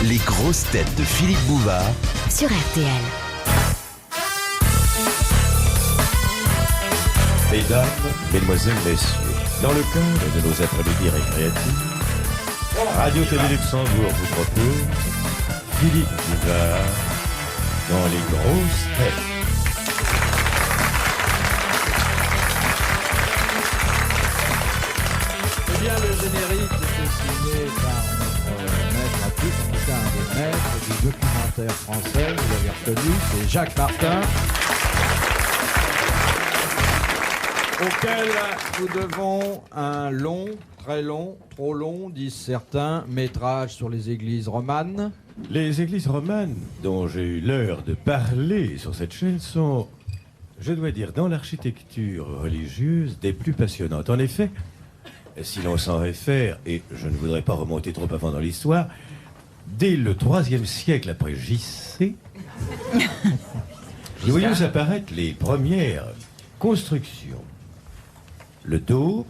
Les grosses têtes de Philippe Bouvard sur RTL. Mesdames, Mesdemoiselles, Messieurs, dans le cadre de nos après-midi récréatifs, Radio-Télé Luxembourg vous propose Philippe Bouvard dans les grosses têtes. Eh bien, le générique était signé par notre maître à tous, en tout cas un des maîtres du documentaire français, vous l'avez reconnu, c'est Jacques Martin, auquel nous devons un long, très long, trop long, disent certains, métrage sur les églises romanes. Les églises romanes dont j'ai eu l'heure de parler sur cette chaîne sont, je dois dire, dans l'architecture religieuse, des plus passionnantes. En effet, si l'on s'en réfère, et je ne voudrais pas remonter trop avant dans l'histoire, dès le IIIe siècle après JC, nous voyons apparaître les premières constructions. Le dos,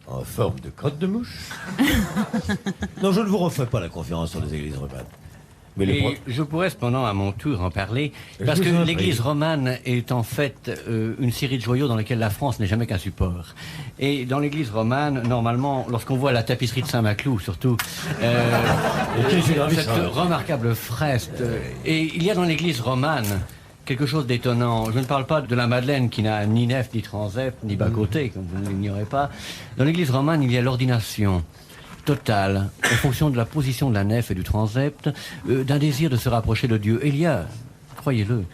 en forme de crotte de mouche. Non, je ne vous refais pas la conférence sur les églises romanes. Mais Et je pourrais cependant à mon tour en parler, parce Je vous en que prie. l'église romane est en fait une série de joyaux dans lesquels la France n'est jamais qu'un support. Et dans l'église romane, normalement, lorsqu'on voit la tapisserie de Saint-Maclou, surtout, cette remarquable fresque, et il y a dans l'église romane quelque chose d'étonnant. Je ne parle pas de la Madeleine qui n'a ni nef, ni transept, ni bas-côté, comme vous ne l'ignorez pas. Dans l'église romane, il y a l'ordination totale, en fonction de la position de la nef et du transept, d'un désir de se rapprocher de Dieu. Et il y a, croyez-le,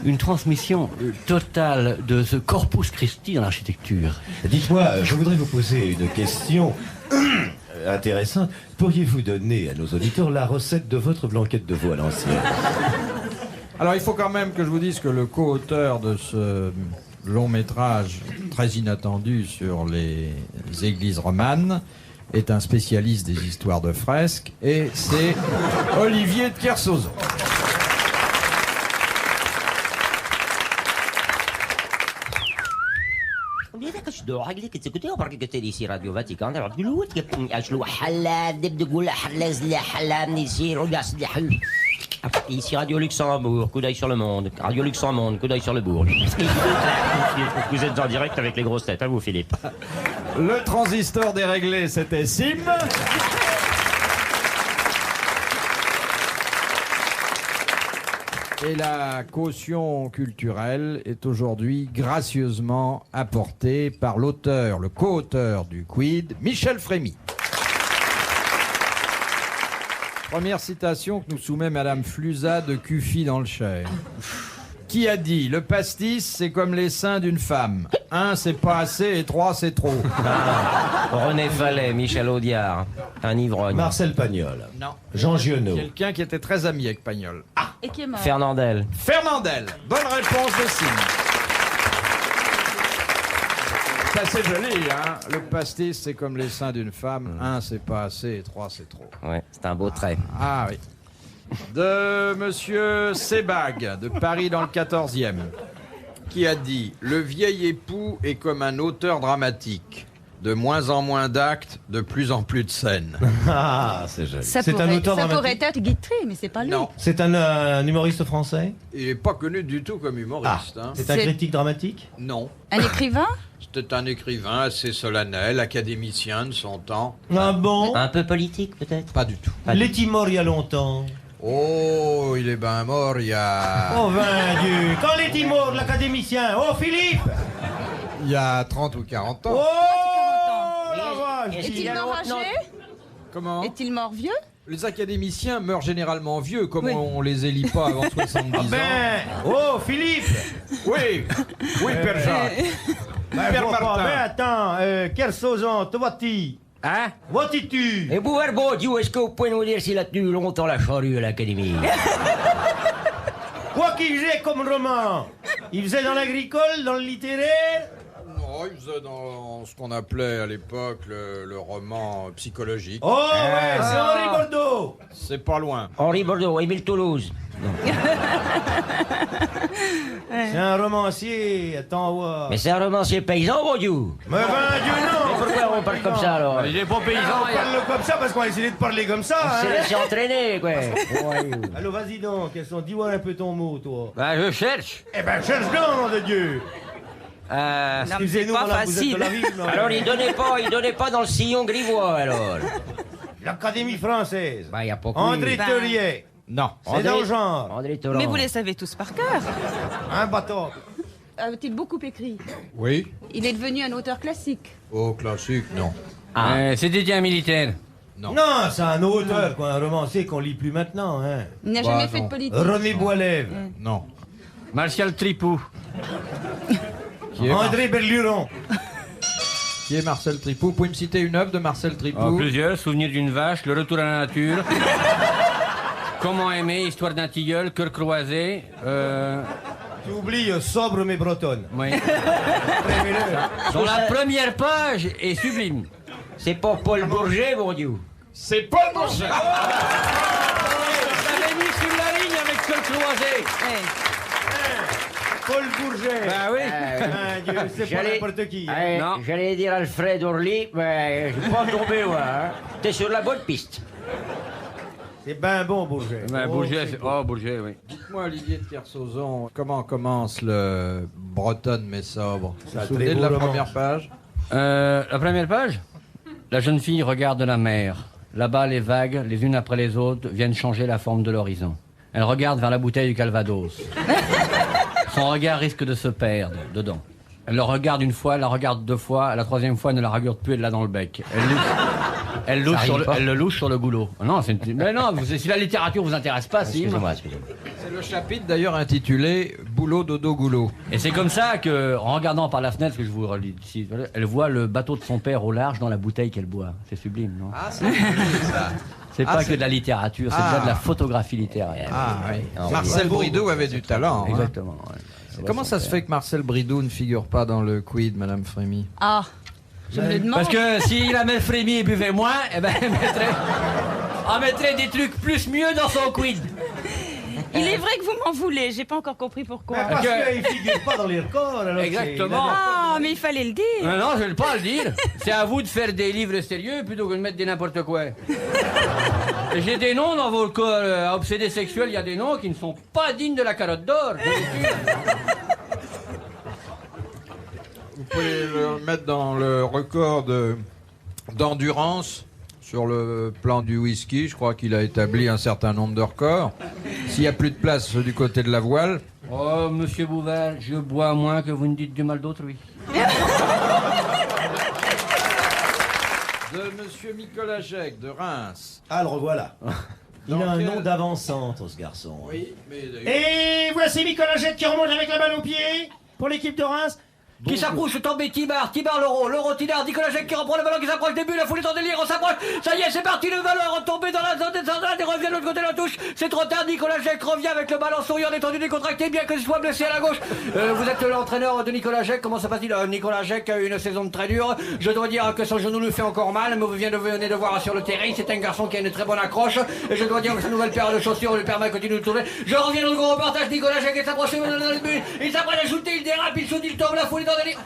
une transmission totale de ce corpus Christi dans l'architecture. Dites-moi, je voudrais vous poser une question intéressante. Pourriez-vous donner à nos auditeurs la recette de votre blanquette de veau à l'ancienne? Alors il faut quand même que je vous dise que le co-auteur de ce long métrage très inattendu sur les églises romanes est un spécialiste des histoires de fresques, et c'est Olivier de Kersauzon. حاجة كتسكتي وبرك كتيري سي راديو فاتيكان راديو أشلو حلا دب دقول حلا زلا حلا منيسي رجع سلا حل. Ici Radio Luxembourg, coup d'œil sur le monde. Radio Luxembourg, coup d'œil sur le bourg. Vous êtes en direct avec les grosses têtes, hein, vous, Philippe? Le transistor déréglé, c'était Sim. Et la caution culturelle est aujourd'hui gracieusement apportée par l'auteur, le co-auteur du Quid, Michel Frémy. Première citation que nous soumet Madame Fluza de Cuffy dans le Cher. Qui a dit « Le pastis, c'est comme les seins d'une femme. 1, c'est pas assez, et 3, c'est trop. » René Fallet, Michel Audiard, un ivrogne. Marcel Pagnol. Non. Jean Giono. Quelqu'un qui était très ami avec Pagnol. Ah, Et qui est mort. Fernandel. Fernandel. Bonne réponse de Sim. C'est assez joli, hein. Le pastis, c'est comme les seins d'une femme. 1, c'est pas assez, et 3, c'est trop. Ouais, c'est un beau trait. Ah oui. De Monsieur Sebag, de Paris dans le 14e, qui a dit « Le vieil époux est comme un auteur dramatique. De moins en moins d'actes, de plus en plus de scènes. Ah, c'est joli. Ça C'est un pourrait, auteur ça dramatique. pourrait être Guitry, mais c'est pas lui. Non, C'est un humoriste français. il n'est pas connu du tout comme humoriste. hein. C'est un C'est- critique dramatique. Non, Un écrivain? c'était un écrivain assez solennel, académicien de son temps. Ah bon? Un peu politique, peut-être? Pas du tout. L'est-il mort il y a longtemps? Oh, il est ben mort il y a... Oh, ben Dieu! Quand l'est-il mort, l'académicien? Oh, Philippe! Il y a 30 ou 40 ans. Oh, la vache! Est-il mort âgé? Comment? Est-il mort vieux? Les académiciens meurent généralement vieux, comme Oui. on les élit pas avant 70 ans. Ben, oh, Philippe! Oui, oui, Père Jacques. Ben, Père je vois pas. Martin. Ben, attends, Kersauzon, te vois-tu? Hein? Vois-tu? Et Bouverbeau, est-ce que vous pouvez nous dire s'il a tenu longtemps la charrue à l'Académie? Quoi qu'il faisait comme roman? Il faisait dans l'agricole, dans le littéraire? Non, il faisait dans ce qu'on appelait à l'époque le roman psychologique. Oh, ouais, c'est Henri Bordeaux! C'est pas loin. Henri Bordeaux, Émile Toulouse. C'est un romancier, attends voir. Mais c'est un romancier paysan, mon Dieu. Mais ben Dieu non. Mais pourquoi on parle comme ça, alors? Il est pas paysan. On parle comme ça parce qu'on a décidé de parler comme ça. On s'est Hein. laissé entraîner, quoi. Ouais. Allô, vas-y donc, dis-moi un peu ton mot, toi. Ben, je cherche. Eh ben, cherche donc, nom de Dieu. Non, mais c'est Excusez-nous, pas madame, vous êtes de facile. la ville, non? Alors, il donnait pas dans le sillon grivois, alors. L'Académie française. Bah, y a pas que André Ben- Teurier. Non. C'est dans le genre. André Taulant. Mais vous les savez tous par cœur. Un bateau. A-t-il beaucoup écrit? Oui. Il est devenu un auteur classique. Oh, classique, non. C'était un militaire. Non. Non, c'est un auteur, quoi, un romancier qu'on lit plus maintenant. Hein. Il n'a Bah, jamais fait non. de politique. René Boilève. Non. Martial Tripou. Qui est, André Berluron. qui est Marcel Tripou? Vous pouvez me citer une œuvre de Marcel Tripou? Plusieurs. Souvenir d'une vache, Le retour à la nature. Comment aimer, Histoire d'un tilleul, Cœur croisé. Tu oublies Sobre mais bretonne. Oui. Prémets-le. Dans la première page est sublime. C'est pas Paul Bourget, mon Dieu. C'est Paul Bourget. Je l'avais mis sur la ligne avec Cœur croisé. Paul Bourget. Ben oui. Ah, Dieu, c'est pas n'importe qui. Hein. Non. J'allais dire Alfred Orly, mais je suis pas tombé, ouais. Hein. T'es sur la bonne piste. C'est ben bon, Bourget. Ben, Oh, Bourget, c'est c'est... bon. Oh, Bourget, oui. Dites-moi, Olivier de Kersauzon, comment commence le Bretonne mais sobre? Vous C'est un vous souvenez très de beau la roman. première page? La première page. La jeune fille regarde la mer. Là-bas, les vagues, les unes après les autres, viennent changer la forme de l'horizon. Elle regarde vers la bouteille du Calvados. Son regard risque de se perdre dedans. Elle le regarde une fois, elle la regarde deux fois, la troisième fois, elle ne la regarde plus, elle l'a dans le bec. Elle le louche sur le goulot. Non, mais non, si la littérature vous intéresse pas, si. Excusez-moi. C'est le chapitre d'ailleurs intitulé Boulot, dodo, goulot. Et c'est comme ça que, en regardant par la fenêtre, que je vous relis ici, elle voit le bateau de son père au large dans la bouteille qu'elle boit. C'est sublime, non? Ah, c'est ça. C'est Ah, pas c'est- que de la littérature, c'est déjà de la photographie littéraire. Ah oui. Ah, Marcel Bridoux avait du talent. hein. Exactement. ouais. Comment ça se fait que Marcel Bridoux ne figure pas dans le quid, Madame Frémy? Ah, je me le demande. Parce que si la mère Frémy buvait moins, eh ben, elle mettrait des trucs plus mieux dans son quid. Il est vrai que vous m'en voulez, j'ai pas encore compris pourquoi. Ben, parce qu'il figure pas dans les records. alors Exactement. Ah, mais il fallait le dire. Non, je ne vais pas le dire. C'est à vous de faire des livres sérieux plutôt que de mettre des n'importe quoi. Et j'ai des noms dans vos corps à obsédés sexuels, il y a des noms qui ne sont pas dignes de la carotte d'or. je vous le jure. Vous pouvez le mettre dans le record d'endurance sur le plan du whisky. Je crois qu'il a établi un certain nombre de records. S'il n'y a plus de place du côté de la voile, Oh, monsieur Bouvard, je bois moins que vous ne dites du mal d'autrui. de Monsieur Nicolas Jec de Reims. Ah, le revoilà. Il Dans a un quel- nom d'avant-centre, ce garçon. Oui, mais Et voici Nicolas Jette qui remonte avec la balle au pied pour l'équipe de Reims. Qui s'approche, tombé Tibar, Leroux, Tinard, Nicolas Jacques qui reprend le ballon, qui s'approche des buts, la foule est en délire, on s'approche, ça y est, c'est parti, le ballon est retombé dans la zone des centrales et revient de l'autre côté de la touche, c'est trop tard, Nicolas Jacques revient avec le ballon souriant, détendu, décontracté, bien que ce soit blessé à la gauche. Vous êtes l'entraîneur de Nicolas Jacques, comment ça passe-t-il? Nicolas Jacques a eu une saison très dure, je dois dire que son genou lui fait encore mal, mais vous venez de voir sur le terrain, c'est un garçon qui a une très bonne accroche, et je dois dire que sa nouvelle paire de chaussures lui permet de continuer de tourner. Je reviens dans le gros reportage, Nicolas Jacques s'approche dans le but, il s'apprête à shooter, il dérape, il saute, il tombe, la foule est en délire.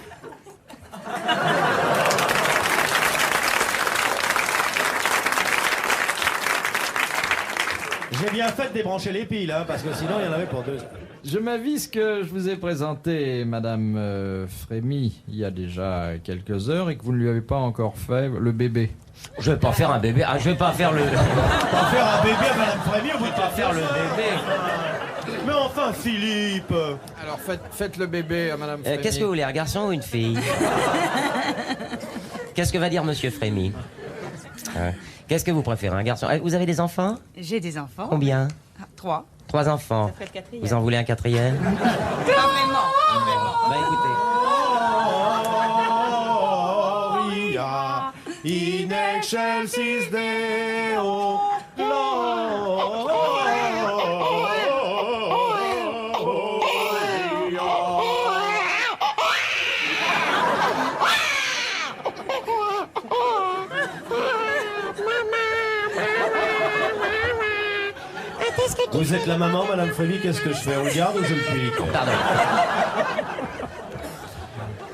J'ai bien fait de débrancher les piles, hein, parce que sinon il y en avait pour deux. je m'avise que je vous ai présenté Madame Frémy il y a déjà quelques heures et que vous ne lui avez pas encore fait le bébé. Je vais pas faire un bébé. Ah, je vais pas faire le. Pas faire un bébé à Madame Frémy au bout de pas faire le bébé. Mais enfin, Philippe. Alors faites le bébé à Madame Frémy. Qu'est-ce que vous voulez, un garçon ou une fille? Qu'est-ce que va dire Monsieur Frémy? Qu'est-ce que vous préférez, un garçon? Vous avez des enfants? J'ai des enfants. Combien? 3. 3 enfants. Ça ferait le quatrième. Vous en voulez un quatrième? Pas vraiment. Bah écoutez. Gloria in excelsis Deo. Qu'est-ce que tu Vous fais êtes la maman, Madame Frémy, qu'est-ce que je fais? On le garde ou je le pique? Pardon.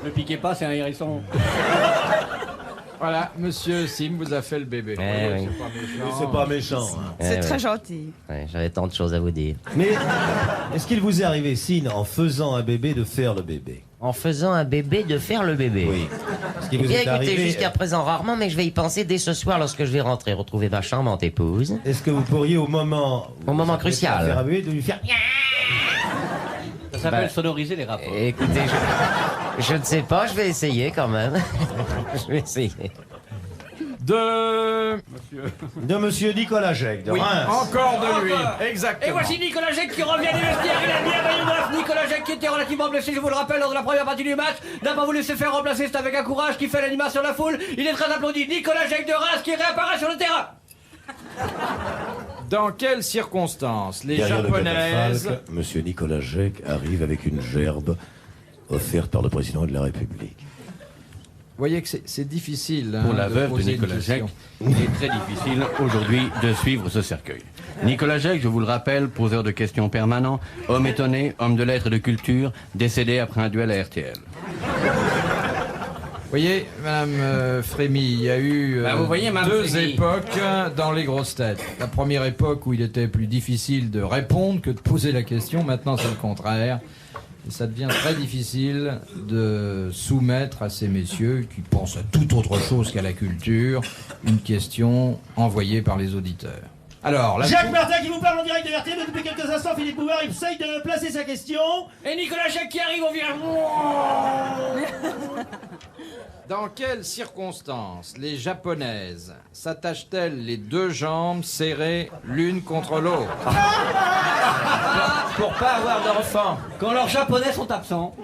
Ne piquez pas, c'est un hérisson. Voilà, monsieur Sim vous a fait le bébé. Oui. C'est pas méchant. Hein. C'est très gentil. Ouais, j'avais tant de choses à vous dire. Mais est-ce qu'il vous est arrivé, Sine, en faisant un bébé, de faire le bébé? En faisant un bébé, de faire le bébé. Oui. Est-ce qu'il Eh vous bien, est écoutez, arrivé jusqu'à présent rarement, mais je vais y penser dès ce soir lorsque je vais rentrer retrouver ma charmante épouse. Est-ce que vous pourriez, au moment crucial, faire un bébé, de lui faire... Ça s'appelle sonoriser les rapports. Écoutez, je ne sais pas, je vais essayer quand même. Je vais essayer. De Monsieur Nicolas Jacques, de Reims. Encore de lui. Et Exactement. voici Nicolas Jacques qui revient du vestiaire. Il a bien maillot neuf. Nicolas Jacques qui était relativement blessé, je vous le rappelle, lors de la première partie du match. N'a pas voulu se faire remplacer. C'est avec un courage qui fait l'animation de la foule. Il est très applaudi. Nicolas Jacques de Reims qui réapparaît sur le terrain. Dans quelles circonstances les Derrière le Japonaises... catafalque, Monsieur Nicolas Jacques arrive avec une gerbe offerte par le président de la République. Vous voyez que c'est difficile hein, Pour la veuve de poser une Nicolas Jacques, question. il est très difficile aujourd'hui de suivre ce cercueil. Nicolas Jacques, je vous le rappelle, poseur de questions permanent, homme étonné, homme de lettres et de culture, décédé après un duel à RTL. Vous voyez, Madame Frémy, il y a eu Vous voyez, Madame deux Frémy. époques dans les grosses têtes. La première époque où il était plus difficile de répondre que de poser la question. Maintenant, c'est le contraire. Et ça devient très difficile de soumettre à ces messieurs qui pensent à toute autre chose qu'à la culture une question envoyée par les auditeurs. Alors, Jacques Martin qui vous parle en direct de RTL depuis quelques instants. Philippe Bouvard essaye de placer sa question. Et Nicolas Jacques qui arrive au virage. dans quelles circonstances les Japonaises s'attachent-elles les deux jambes serrées l'une contre l'autre? Pour pas avoir d'enfant. Quand leurs japonais sont absents.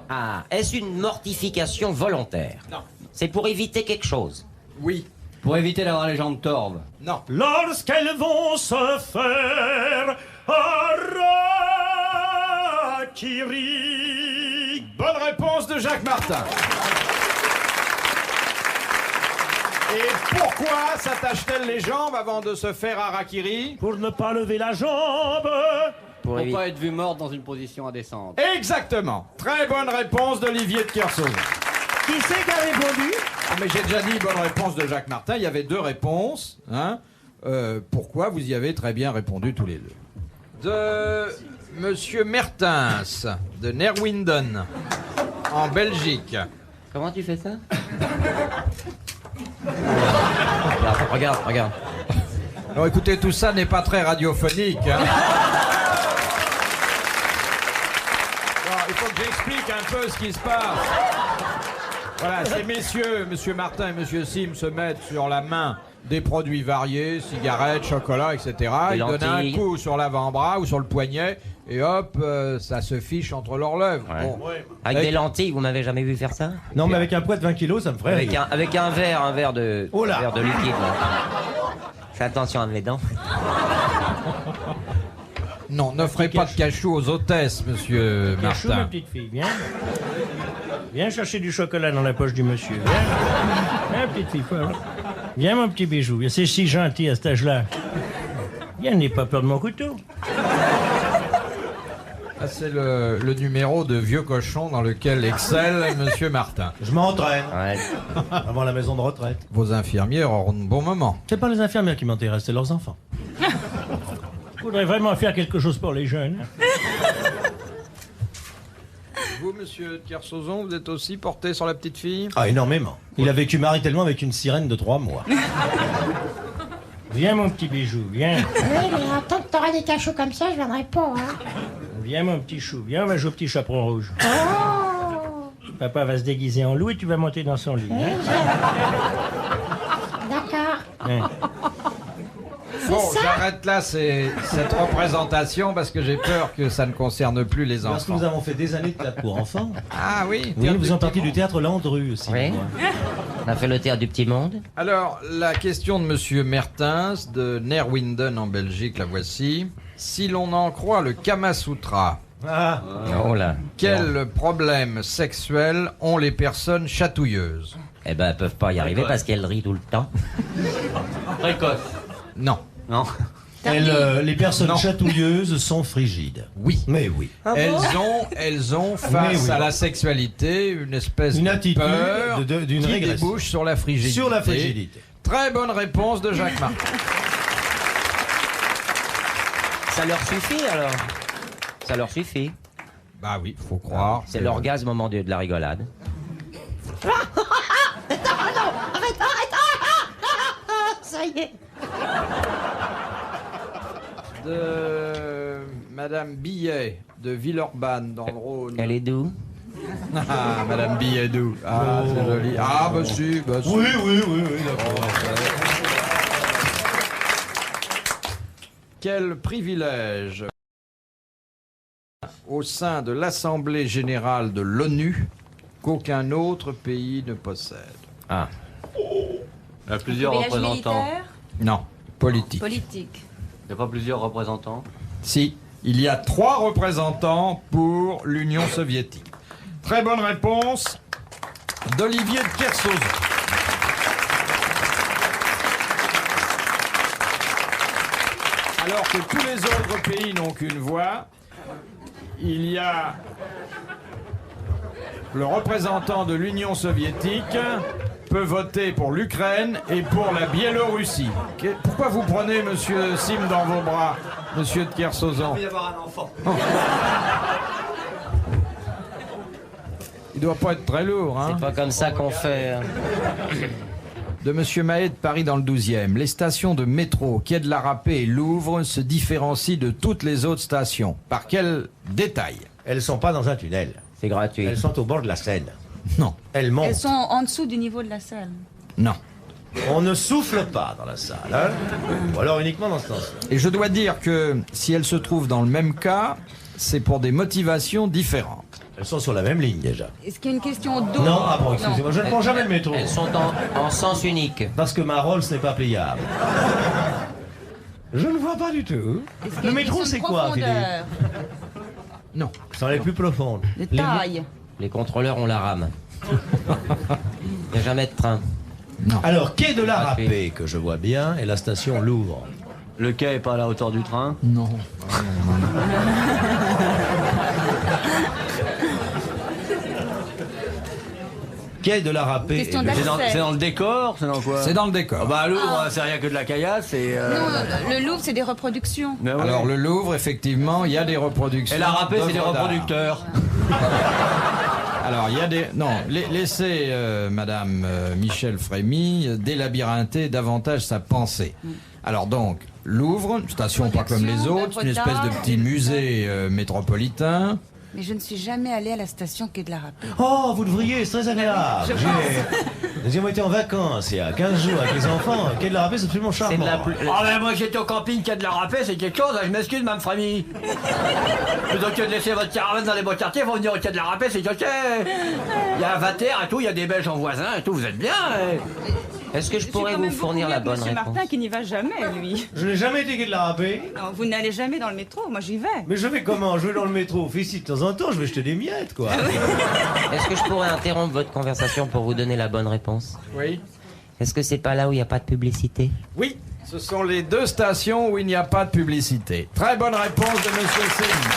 Ah, est-ce une mortification volontaire? Non. C'est pour éviter quelque chose? Oui. Pour éviter d'avoir les jambes torves. Non. Lorsqu'elles vont se faire harakiri. Bonne réponse de Jacques Martin. Et pourquoi s'attachent-elles les jambes avant de se faire harakiri? Pour ne pas lever la jambe. Pour pas être vu morte dans une position indécente. Exactement. Très bonne réponse d'Olivier de Kersauzon. Qui c'est qui a répondu? Ah, mais j'ai déjà dit bonne réponse de Jacques Martin. Il y avait deux réponses. Hein. Pourquoi vous y avez très bien répondu tous les deux. De Monsieur Mertens, de Nerwinden, en Belgique. Comment tu fais ça? Regarde. Alors écoutez, tout ça n'est pas très radiophonique. Hein. Alors, il faut que j'explique un peu ce qui se passe. Voilà, ces messieurs, Monsieur Martin et Monsieur Sim, se mettent sur la main des produits variés, cigarettes, chocolat, etc. Ils donnent un lentilles. coup sur l'avant-bras ou sur le poignet, et hop, ça se fiche entre leurs lèvres. Ouais. Bon. Avec des lentilles, vous m'avez jamais vu faire ça? Non, mais avec un poids de 20 kilos, ça me ferait rire. Avec un verre de, Oh là. un verre de liquide. Là. Fais attention à mes dents. Non, n'offrez pas de cachou aux hôtesses, Monsieur Cachou, ma Martin. petite fille, viens. Viens chercher du chocolat dans la poche du monsieur. Viens, viens petite fille. Viens, mon petit bijou. C'est si gentil à cet âge-là. Viens, n'aie pas peur de mon couteau. Ah, c'est le numéro de vieux cochon dans lequel excelle Monsieur Martin. Je m'entraîne Ouais. avant la maison de retraite. Vos infirmières auront de bons moments. C'est pas les infirmières qui m'intéressent, c'est leurs enfants. Je voudrais vraiment faire quelque chose pour les jeunes. Vous, Monsieur Kersauzon, vous êtes aussi porté sur la petite fille? Ah, énormément. Il a vécu maritalement avec une sirène de 3 mois. Viens, mon petit bijou, viens. Oui, mais en tant que t'auras des cachots comme ça, je viendrai pas, hein. Viens, mon petit chou. Viens, on va jouer au petit chaperon rouge. Oh. Papa va se déguiser en loup et tu vas monter dans son lit. Oui, Hein? D'accord. Hein. Bon, j'arrête là cette représentation parce que j'ai peur que ça ne concerne plus les Parce que enfants. nous avons fait des années de théâtre pour enfants. Ah oui, Oui, nous faisons partie du théâtre Landru aussi. Oui. moi. On a fait le théâtre du petit monde. Alors, la question de Monsieur Mertens, de Nerwinden en Belgique, la voici. Si l'on en croit le Kama Sutra, Ah, Oh là. quels problèmes sexuels ont les personnes chatouilleuses? Eh ben, elles peuvent pas y arriver parce qu'elles rient tout le temps. Précoce. Non. Non. Les personnes Non. chatouilleuses sont frigides. Oui. Mais oui. Elles ont face oui. à la sexualité une espèce Une de attitude peur d'une qui régression. débouche sur la frigidité. Sur la frigidité. Très bonne réponse de Jacques Martin. Ça leur suffit alors. Ça leur suffit. Bah oui, faut croire. C'est que- l'orgasme au moment de la rigolade. Ça y est. De Madame Billet de Villeurbanne dans le Rhône. Elle est d'où? Ah, Madame Billet-Doux. Ah, c'est joli. Ah, bah si, bah si. Oui, d'accord. Quel privilège au sein de l'Assemblée générale de l'ONU qu'aucun autre pays ne possède. Ah. Il y a plusieurs Voyage représentants. militaire, Non, politique. politique. Il n'y a pas plusieurs représentants. Si, il y a 3 représentants pour l'Union soviétique. Très bonne réponse d'Olivier de Kersauzon. Alors que tous les autres pays n'ont qu'une voix, il y a le représentant de l'Union soviétique peut voter pour l'Ukraine et pour la Biélorussie. Pourquoi vous prenez Monsieur Sim dans vos bras, Monsieur de Kersauzon? Il doit pas être très lourd, hein? C'est pas comme ça qu'on fait. De Monsieur Mahé de Paris dans le 12e. Les stations de métro Quai de la Râpée et Louvre se différencient de toutes les autres stations. Par quel détail? Elles sont pas dans un tunnel. C'est gratuit. Elles sont au bord de la Seine. Non, Elles montent. Elles sont en dessous du niveau de la salle. non. On ne souffle pas dans la salle, hein? Ou alors uniquement dans ce sens-là. Et je dois dire que si elles se trouvent dans le même cas, c'est pour des motivations différentes. Elles sont sur la même ligne déjà. Est-ce qu'il y a une question d'eau? Non, ah bon, excusez-moi, je ne prends jamais le métro. Elles sont en sens unique. Parce que ma Rolls n'est pas pliable. Je ne vois pas du tout. Est-ce qu'il y a Le une métro, question c'est de quoi, Philippe? profondeur, Non. Ce sont les plus profondes. de taille? Les contrôleurs ont la rame. Il n'y a jamais de train. Alors, quai de la Ah, Râpée, que je vois bien, et la station Louvre. Le quai est pas à la hauteur du train. Non. Quai de la Râpée. Question et le- d'accès. C'est dans le décor, c'est dans quoi? C'est dans le décor. Ah bah Louvre, c'est rien que de la caillasse et. Non, le Louvre, c'est des reproductions. Mais ouais. Alors le Louvre, effectivement, il y a des reproductions. Et la râpée, c'est des d'œuvres d'art. reproducteurs. Alors, il y a des... Non, laissez Madame Michel Frémy délabyrinther davantage sa pensée. Alors donc, Louvre, une station pas comme les autres, une espèce de petit musée métropolitain. Mais je ne suis jamais allée à la station Quai de la Râpée. Oh, vous devriez, c'est très agréable. Nous avons été en vacances il y a 15 jours avec les enfants. Quai de la Râpée, c'est absolument C'est de charmant. la plus... Ah mais moi j'étais au camping Quai de la Râpée, c'est quelque chose, je m'excuse Mme Frémy. Plutôt que de laisser votre caravane dans les beaux quartiers, faut venir au Quai de la Râpée, c'est ok. Il y a un Vater et tout, il y a des Belges en voisin et tout, vous êtes bien. Est-ce que je suis pourrais quand vous même fournir beaucoup la mieux bonne que Monsieur réponse? Martin qui n'y va jamais, lui. Je n'ai jamais été Quai de la Râpée. Non, vous n'allez jamais dans le métro, moi j'y vais. Mais je vais comment? Je vais dans le métro. Ici, de temps en temps, je vais jeter des miettes, quoi. Est-ce que je pourrais interrompre votre conversation pour vous donner la bonne réponse? Oui. Est-ce que c'est pas là où il n'y a pas de publicité? Oui, ce sont les 2 stations où il n'y a pas de publicité. Très bonne réponse de Monsieur Sim.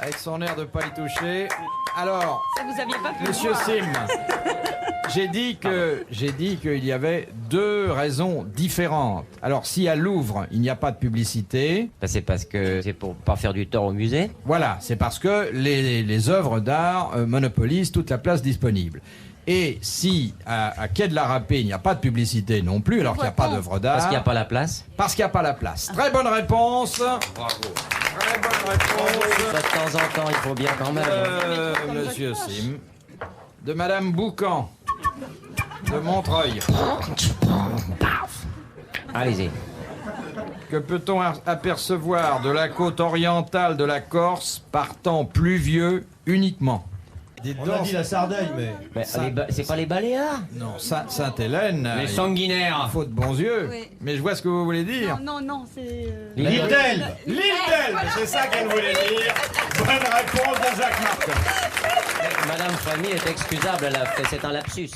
Avec son air de pas y toucher. Alors, Ça, vous aviez pas pu Monsieur voir. Sim, j'ai dit qu'il y avait 2 raisons différentes. Alors, si à Louvre, il n'y a pas de publicité, Ben, c'est parce que c'est pour pas faire du tort au musée. voilà, c'est parce que les œuvres d'art monopolisent toute la place disponible. Et si à Quai de la Râpée, il n'y a pas de publicité non plus, alors qu'il n'y a pas d'œuvre d'art, Parce qu'il n'y a pas la place. parce qu'il n'y a pas la place. Très bonne réponse. Bravo. Très bonne réponse. De temps en temps, il faut bien quand même. Monsieur Sim. De Madame Boucan. De Montreuil. Allez-y. Que peut-on apercevoir de la côte orientale de la Corse par temps pluvieux uniquement? On a dit la Sardaigne, mais... Mais c'est pas les Baléares? Non, Sainte-Hélène. Les il sanguinaires. faut de bons yeux. Oui. Mais je vois ce que vous voulez dire. Non, non, c'est... L'île d'Elbe. L'île d'Elbe, c'est ça qu'elle voulait dire. Bonne réponse de Jacques Martin. Madame Frémy est excusable, c'est un lapsus.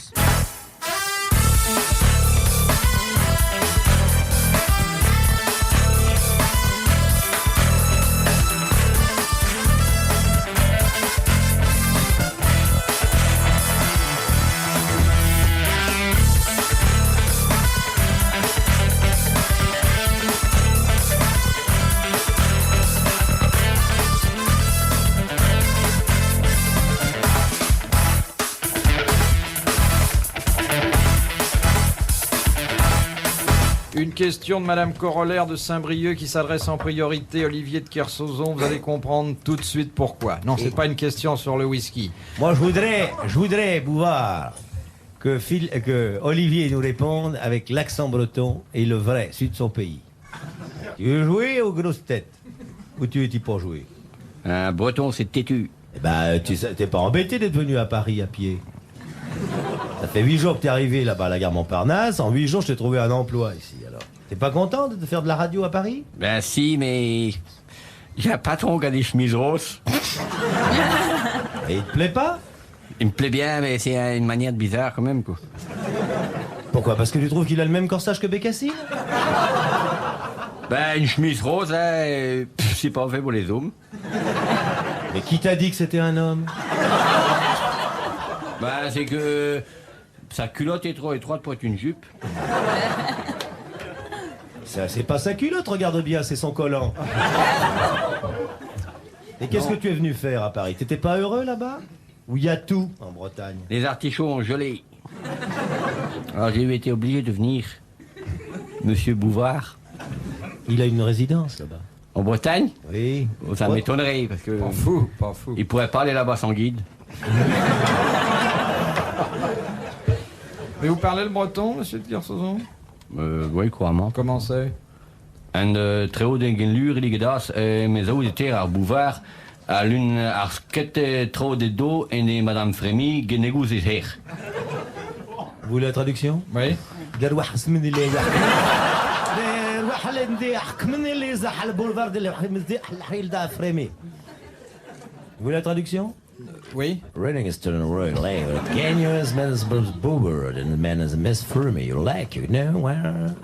Une question de Madame Corollaire de Saint-Brieuc qui s'adresse en priorité à Olivier de Kersauzon. Vous allez comprendre tout de suite pourquoi. Non, c'est pas une question sur le whisky. Moi, je voudrais, Bouvard, que Olivier nous réponde avec l'accent breton et le vrai, celui de son pays. Tu veux jouer aux grosses têtes? Ou tu veux-tu pas jouer? Un breton, c'est têtu. Eh ben, t'es pas embêté d'être venu à Paris à pied. Ça fait 8 jours que t'es arrivé là-bas à la gare Montparnasse. En 8 jours, je t'ai trouvé un emploi ici, alors. T'es pas content de faire de la radio à Paris? Ben si, mais... J'ai un patron qui a des chemises roses. Et il te plaît pas? Il me plaît bien, mais c'est une manière bizarre quand même, quoi. Pourquoi? Parce que tu trouves qu'il a le même corsage que Bécassine? Ben, une chemise rose, hein, c'est pas fait pour les hommes. Mais qui t'a dit que c'était un homme? Ben, c'est que... Sa culotte est trop étroite pour être une jupe. C'est pas sa culotte, regarde bien, c'est son collant. Et qu'est-ce que tu es venu faire à Paris? T'étais pas heureux là-bas? Où il y a tout en Bretagne? Les artichauts ont gelé. Alors j'ai été obligé de venir. Monsieur Bouvard. Il a une résidence là-bas. En Bretagne? Oui. Oh, ça m'étonnerait, parce que... Pas fou, pas fou. Il pourrait pas aller là-bas sans guide. Mais vous parlez le breton, monsieur de Kersauzon? Oui, couramment. Comment c'est? En trouw den geluur die gedas, mes auditeurs à Bouvard, à l'une arskette trop de dos et de Madame Frémy, genégouz is her. Vous voulez la traduction? Oui. Vous voulez la traduction? Oui. Reading is turning royal. Can you as Miss Bouvard and man as Miss Fermi? You like, you know where?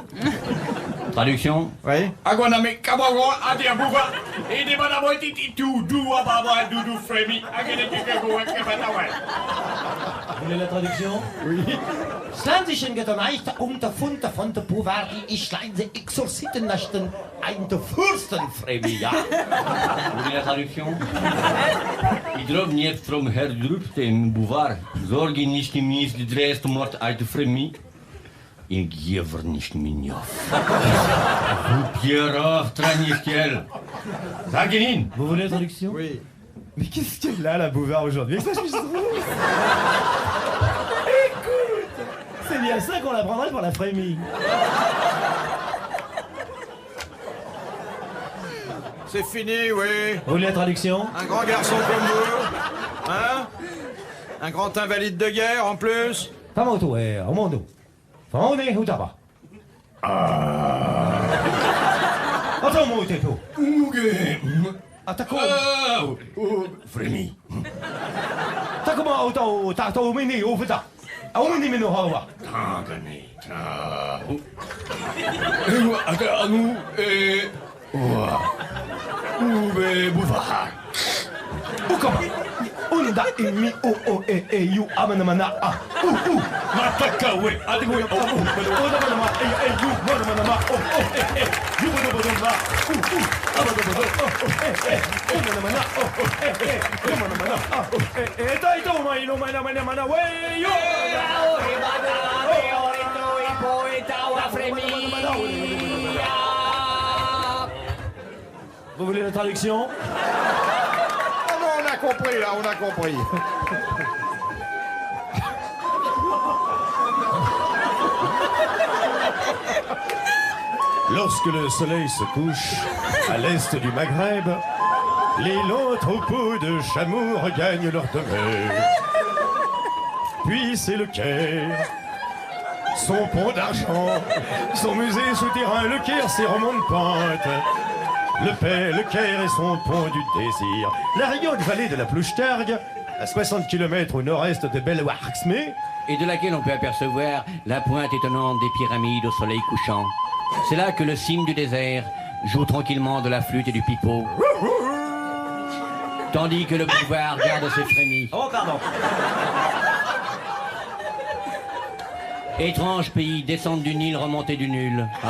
Traduction? Oui. Aguaname kabago adia Bouvard et de Madame Titi tout dou ababa doudou Frémy agene kikago kebatawa. Vous voulez la traduction? Oui. Slandischen Getoneicht unter Funte von der Bouvard, ich schleide Exorsitennachten, ein der Fürsten Frémy, ja. Vous voulez la traduction? Idrov niet from her drupt in Bouvard. Zorgi nicht im Nis die dreist mort uit de Frémy. Ik gever nicht minjof. Vous Pierre Tranichel. Zagenin. Vous voulez la traduction? Oui. Mais qu'est-ce qu'elle a, la Bouvard, aujourd'hui? Avec sa chemise rouge. Écoute, c'est bien ça qu'on la prendrait pour la Frémy. C'est fini, oui. Vous voulez la traduction? Un grand garçon comme vous. Hein? Un grand invalide de guerre, en plus. Famoto, au mondo. Faone, hutaba. Attends, moi, t'es tout. Attends. Frémy. Takuma, auto, tato, mini, ofuta. Aumini, mino, hawa. Tangane. Anu, Uwe Bouvard. Ukama. Unda, imi, o, e, you, amanamana, Matakawe. Adigwe. Odamanama, you, monamanama, you, monamanama, odamanama, odamanama, taito, mai, no, mana, mana, mana, way, yo. Vous voulez la traduction? Oh non, on a compris, là, on a compris. Lorsque le soleil se couche à l'est du Maghreb, les longs troupeaux de chameaux regagnent leur demeure. Puis c'est le Caire, son pont d'argent, son musée souterrain, le Caire, ses romans de pente. Le Caire et son pont du désir. La rayonnante vallée de la Plouchtergue à 60 km au nord-est de Belwarxme. Et de laquelle on peut apercevoir la pointe étonnante des pyramides au soleil couchant. C'est là que le cygne du désert joue tranquillement de la flûte et du pipeau. Tandis que le boulevard garde ses frémis. Oh, pardon. Étrange pays, descente du Nil, remontée du nul. Ah.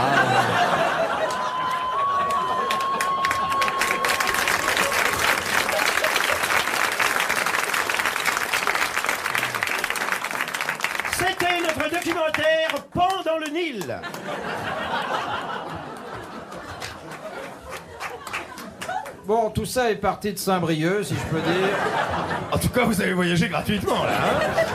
C'était notre documentaire Pan dans le Nil. Bon, tout ça est parti de Saint-Brieuc, si je peux dire. En tout cas, vous avez voyagé gratuitement, là, hein?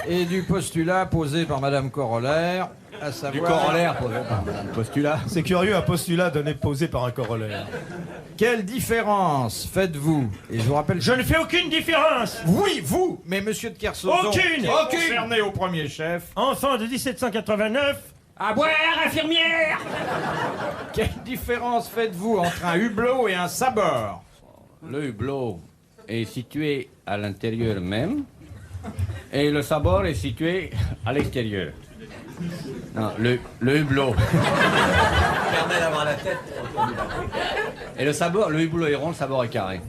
Et du postulat posé par Madame Corollaire, à savoir... Du corollaire posé par Madame Postulat. C'est curieux, un postulat posé par un corollaire. Quelle différence faites-vous? Et je vous rappelle... Je ne fais aucune différence. Oui, vous, mais Monsieur de Kersauzon, Aucune. qui est concerné au premier chef. Enfant de 1789. À boire, infirmière! Quelle différence faites-vous entre un hublot et un sabord? Le hublot est situé à l'intérieur même et le sabord est situé à l'extérieur. Non, le hublot. Permet d'avoir la tête. Et le sabord, le hublot est rond, le sabord est carré.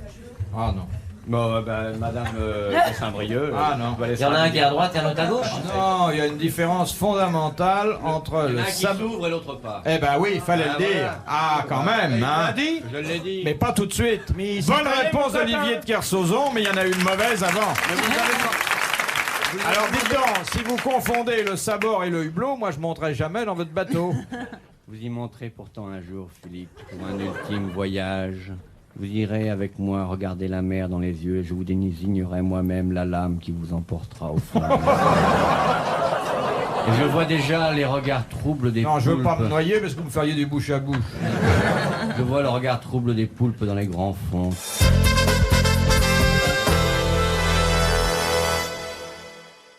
Ah non. Bon, Madame de Saint-Brieuc. Ah non. Il y en a un qui est à droite et un autre à gauche. Non, il y a une différence fondamentale entre Il y en le a un qui sabord... s'ouvre et l'autre pas. Eh ben oui, il fallait Ah, le dire. voilà. Ah, quand même, hein. Je l'ai dit. Mais pas tout de suite. Mais Bonne réponse d'Olivier de Kersauzon, mais il y en a eu une mauvaise avant. Alors dites donc, si vous confondez le sabord et le hublot, moi je monterai jamais dans votre bateau. Vous y monterez pourtant un jour, Philippe, pour un ultime voyage. Vous irez avec moi regarder la mer dans les yeux et je vous désignerai moi-même la lame qui vous emportera au fond. Et je vois déjà les regards troubles des Non, poulpes. je veux pas me noyer parce que vous me feriez du bouche à bouche. Je vois le regard trouble des poulpes dans les grands fonds.